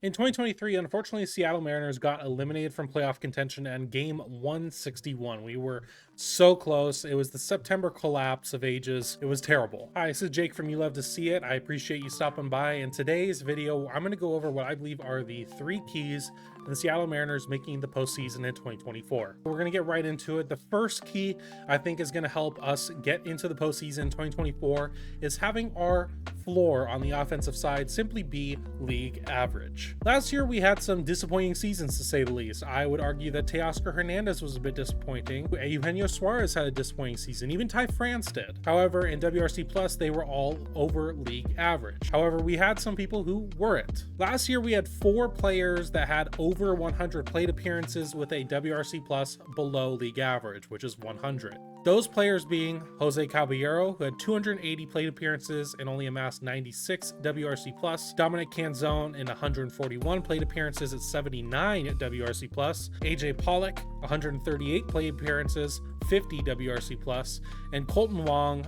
In 2023, unfortunately, Seattle Mariners got eliminated from playoff contention and game 161. We were so close. It was the September collapse of ages. It was terrible. Hi, this is Jake from You Love to See It. I appreciate you stopping by. In today's video, I'm going to go over what I believe are the 3 keys to the Seattle Mariners making the postseason in 2024. We're going to get right into it. The first key I think is going to help us get into the postseason in 2024 is having our floor on the offensive side simply be league average. Last year, we had some disappointing seasons, to say the least. I would argue that Teoscar Hernandez was a bit disappointing. Eugenio Suarez had a disappointing season. Even Ty France did. However, in WRC Plus, they were all over league average. However, we had some people who weren't. Last year, we had 4 players that had over 100 plate appearances with a WRC Plus below league average, which is 100. Those players being Jose Caballero, who had 280 plate appearances and only amassed 96 WRC Plus, Dominic Canzone in 141 plate appearances at 79 at WRC Plus, AJ Pollock, 138 plate appearances, 50 WRC Plus, and Colton Wong,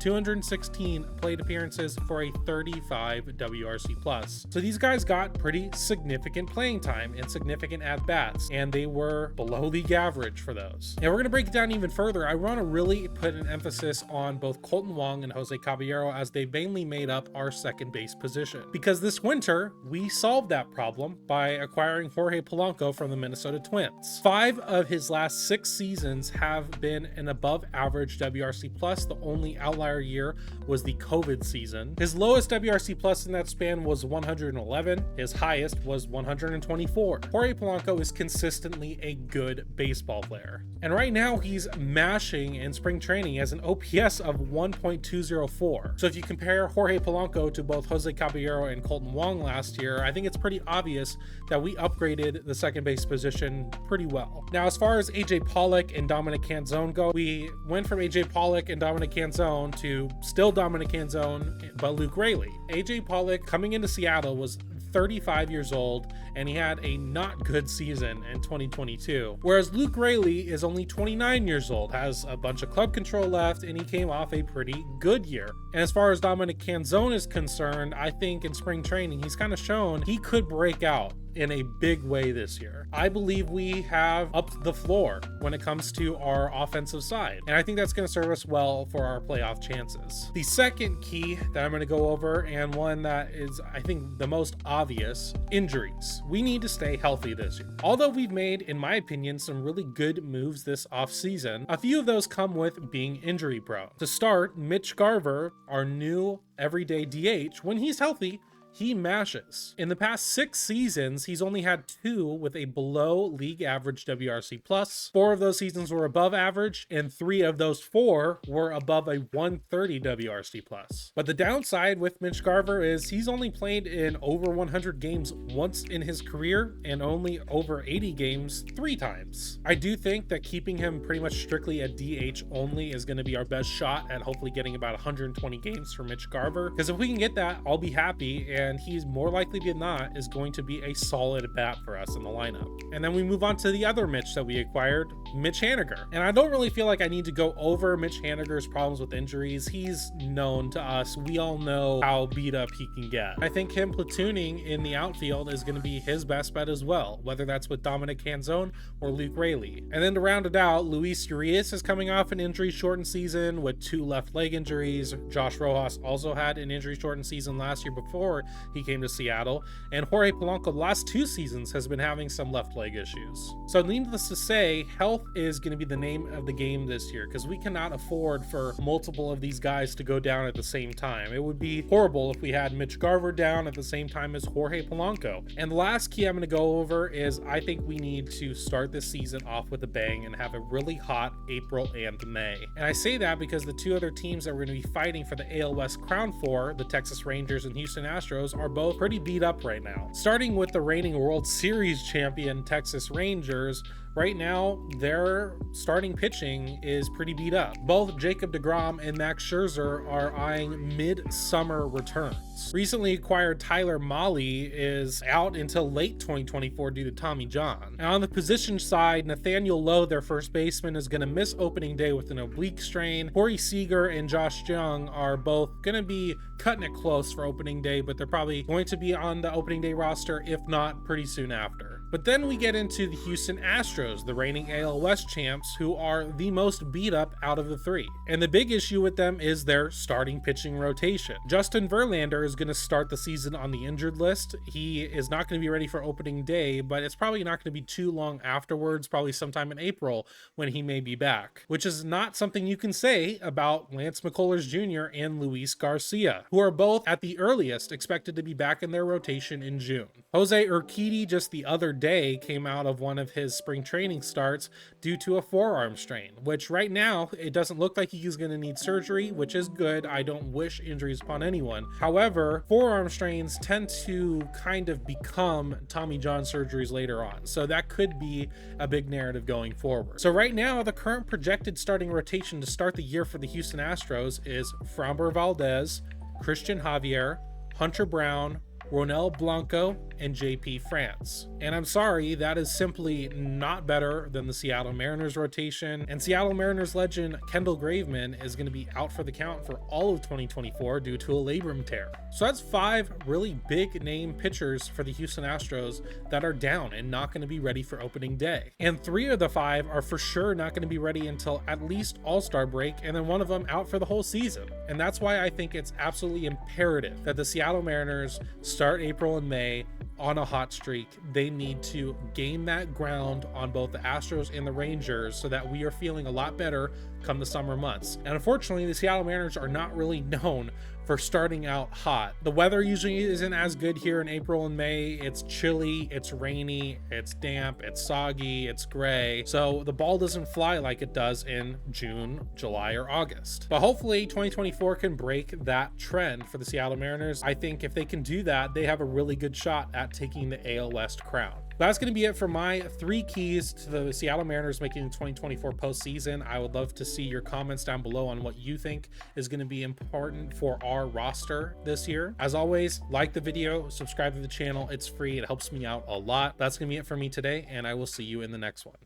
216 plate appearances for a 35 WRC Plus. So these guys got pretty significant playing time and significant at-bats, and they were below league average for those. And we're going to break it down even further. I want to really put an emphasis on both Colton Wong and Jose Caballero, as they mainly made up our second base position. Because this winter, we solved that problem by acquiring Jorge Polanco from the Minnesota Twins. 5 of his last 6 seasons have been an above average WRC Plus. The only outlier year was the COVID season. His lowest WRC Plus in that span was 111. His highest was 124. Jorge Polanco is consistently a good baseball player. And right now he's mashing in spring training as an OPS of 1.204. So if you compare Jorge Polanco to both Jose Caballero and Colton Wong last year, I think it's pretty obvious that we upgraded the second base position pretty well. Now, as far as AJ Pollock and Dominic Canzone go, we went from AJ Pollock and Dominic Canzone to still Dominic Canzone, but Luke Raley. AJ Pollock coming into Seattle was 35 years old, and he had a not good season in 2022. Whereas Luke Raley is only 29 years old, has a bunch of club control left, and he came off a pretty good year. And as far as Dominic Canzone is concerned, I think in spring training, he's kind of shown he could break out in a big way this year. I believe we have upped the floor when it comes to our offensive side, and I think that's going to serve us well for our playoff chances. The second key that I'm going to go over, and one that is, I think, the most obvious, injuries. We need to stay healthy this year. Although we've made, in my opinion, some really good moves this offseason, a few of those come with being injury prone. To start, Mitch Garver, our new everyday DH, when he's healthy, he mashes. In the past 6 seasons, he's only had 2 with a below league average WRC plus. 4 of those seasons were above average, and 3 of those 4 were above a 130 WRC plus. But the downside with Mitch Garver is he's only played in over 100 games once in his career and only over 80 games 3 times. I do think that keeping him pretty much strictly a DH only is going to be our best shot at hopefully getting about 120 games for Mitch Garver, because if we can get that, I'll be happy, and he's more likely than not is going to be a solid bat for us in the lineup. And then we move on to the other Mitch that we acquired, Mitch Haniger. And I don't really feel like I need to go over Mitch Haniger's problems with injuries. He's known to us. We all know how beat up he can get. I think him platooning in the outfield is going to be his best bet as well, whether that's with Dominic Canzone or Luke Raley. And then to round it out, Luis Urias is coming off an injury-shortened season with 2 left leg injuries. Josh Rojas also had an injury-shortened season last year before he came to Seattle, and Jorge Polanco the last 2 seasons has been having some left leg issues. So needless to say, health is going to be the name of the game this year, because we cannot afford for multiple of these guys to go down at the same time. It would be horrible if we had Mitch Garver down at the same time as Jorge Polanco. And the last key I'm going to go over is I think we need to start this season off with a bang and have a really hot April and May. And I say that because the 2 other teams that we're going to be fighting for the AL West crown for, the Texas Rangers and Houston Astros, are both pretty beat up right now. Starting with the reigning World Series champion Texas Rangers, right now their starting pitching is pretty beat up. Both Jacob deGrom and Max Scherzer are eyeing mid-summer returns. Recently acquired Tyler Mahle is out until late 2024 due to Tommy John. And on the position side, Nathaniel Lowe, their first baseman, is going to miss opening day with an oblique strain. Corey Seager and Josh Jung are both going to be cutting it close for opening day, but they're probably going to be on the opening day roster, if not pretty soon after. But then we get into the Houston Astros, the reigning AL West champs, who are the most beat up out of the three. And the big issue with them is their starting pitching rotation. Justin Verlander is going to start the season on the injured list. He is not going to be ready for opening day, but it's probably not going to be too long afterwards, probably sometime in April when he may be back, which is not something you can say about Lance McCullers Jr. and Luis Garcia, who are both at the earliest expected to be back in their rotation in June. Jose Urquidy just the other day came out of one of his spring training starts due to a forearm strain, which right now it doesn't look like he's going to need surgery, which is good. I don't wish injuries upon anyone. However, forearm strains tend to kind of become Tommy John surgeries later on, so that could be a big narrative going forward. So right now, the current projected starting rotation to start the year for the Houston Astros is Framber Valdez, Christian Javier, Hunter Brown, Ronel Blanco, and JP France. And I'm sorry, that is simply not better than the Seattle Mariners rotation. And Seattle Mariners legend Kendall Graveman is going to be out for the count for all of 2024 due to a labrum tear. So that's 5 really big name pitchers for the Houston Astros that are down and not going to be ready for opening day. And 3 of the 5 are for sure not going to be ready until at least All-Star break, and then one of them out for the whole season. And that's why I think it's absolutely imperative that the Seattle Mariners start April and May on a hot streak. They need to gain that ground on both the Astros and the Rangers so that we are feeling a lot better come the summer months. And unfortunately, the Seattle Mariners are not really known for starting out hot. The weather usually isn't as good here in April and May. It's chilly, it's rainy, it's damp, it's soggy, it's gray. So the ball doesn't fly like it does in June, July, or August. But hopefully 2024 can break that trend for the Seattle Mariners. I think if they can do that, they have a really good shot at taking the AL West crown. That's going to be it for my 3 keys to the Seattle Mariners making the 2024 postseason. I would love to see your comments down below on what you think is going to be important for our roster this year. As always, like the video, subscribe to the channel. It's free. It helps me out a lot. That's going to be it for me today, and I will see you in the next one.